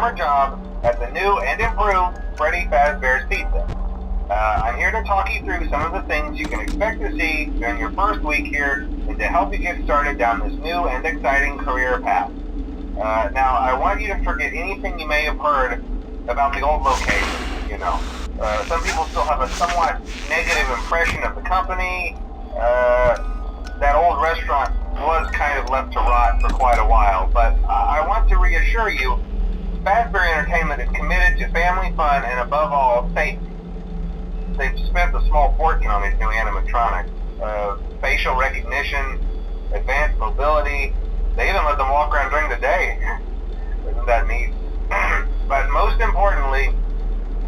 summer job at the new and improved Freddys Pizza. I'm here to talk you through some of the things you can expect to see during your first week here and to help you get started down this new and exciting career path. Now, I want you to forget anything you may have heard about the old location, you know. Some people still have a somewhat negative impression of the company. That old restaurant was kind of left to rot for quite a while, but I want to reassure you, Fazbear Entertainment is committed to family fun and above all, safety. They've spent a small fortune on these new animatronics. Facial recognition, advanced mobility, they even let them walk around during the day. Isn't that neat? But most importantly,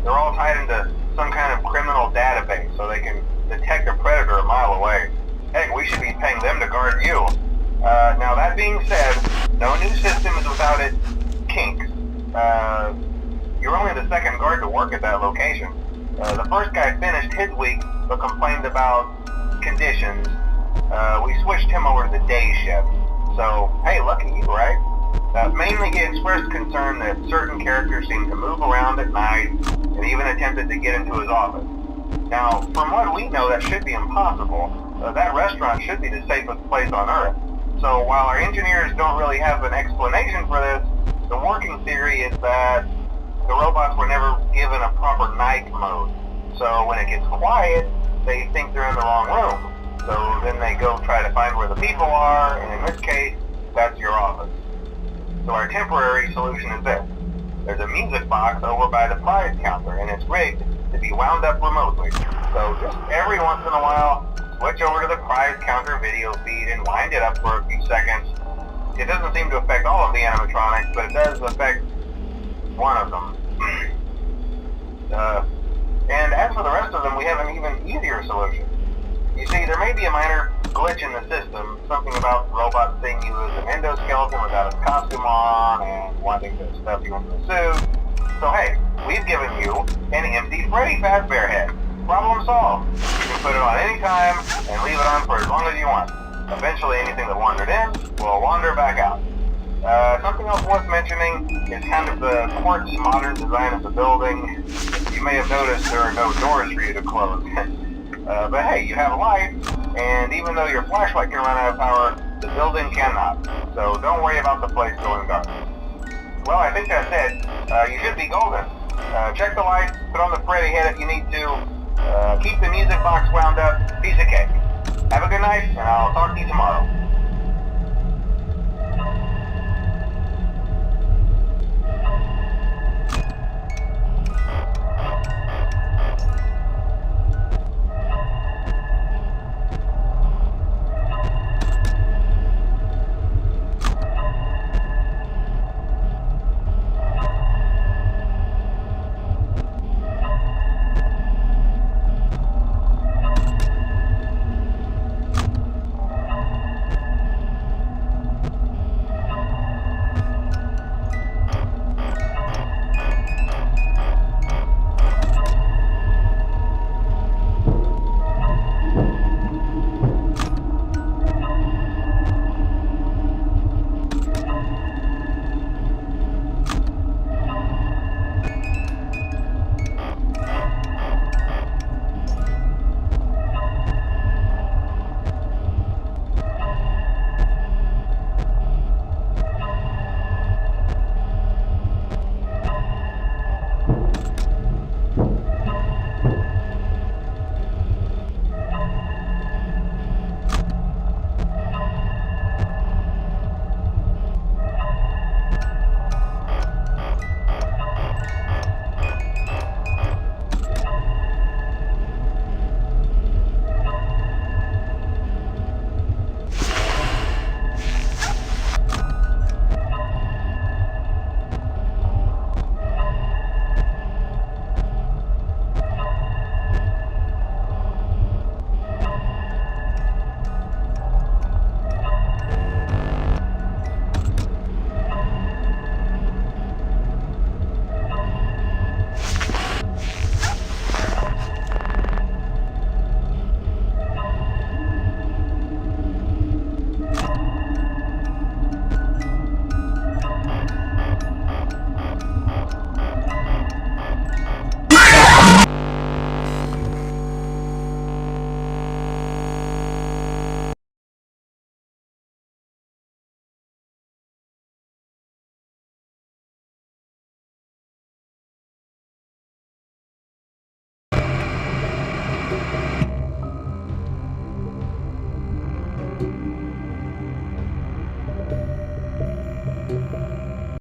they're all tied into some kind of criminal database so they can detect a predator a mile away. Heck, we should be paying them to guard you. Now that being said, no new system is without its kinks. You're only the second guard to work at that location. The first guy finished his week but complained about conditions. We switched him over to the day shift. So, hey, lucky you, right? Mainly he expressed concern that certain characters seemed to move around at night and even attempted to get into his office. Now, from what we know, that should be impossible. That restaurant should be the safest place on Earth. So while our engineers don't really have an explanation for this, the working theory is that the robots were never given a proper night mode. So when it gets quiet, they think they're in the wrong room. So then they go try to find where the people are, and in this case, that's your office. So our temporary solution is this. There's a music box over by the prize counter, and it's rigged to be wound up remotely. So just every once in a while, switch over to the prize counter video feed and wind it up for a few seconds. It doesn't seem to affect all of the animatronics, but it does affect one of them. And as for the rest of them, we have an even easier solution. You see, there may be a minor glitch in the system, something about the robot seeing you as an endoskeleton without its costume on and wanting to stuff you into the suit. So hey, we've given you an empty Freddy Fazbear head. Problem solved. You can put it on any time and leave it on for as long as you want. Eventually anything that wandered in will wander back out. Something else worth mentioning is kind of the quartz modern design of the building. You may have noticed there are no doors for you to close. But hey, you have light, and even though your flashlight can run out of power, the building cannot. So don't worry about the place going dark. Well, I think that's it. You should be golden. Check the lights, put on the Freddy head if you need to. Keep the music box wound up. Piece of cake. Have a good night, and I'll talk to you tomorrow.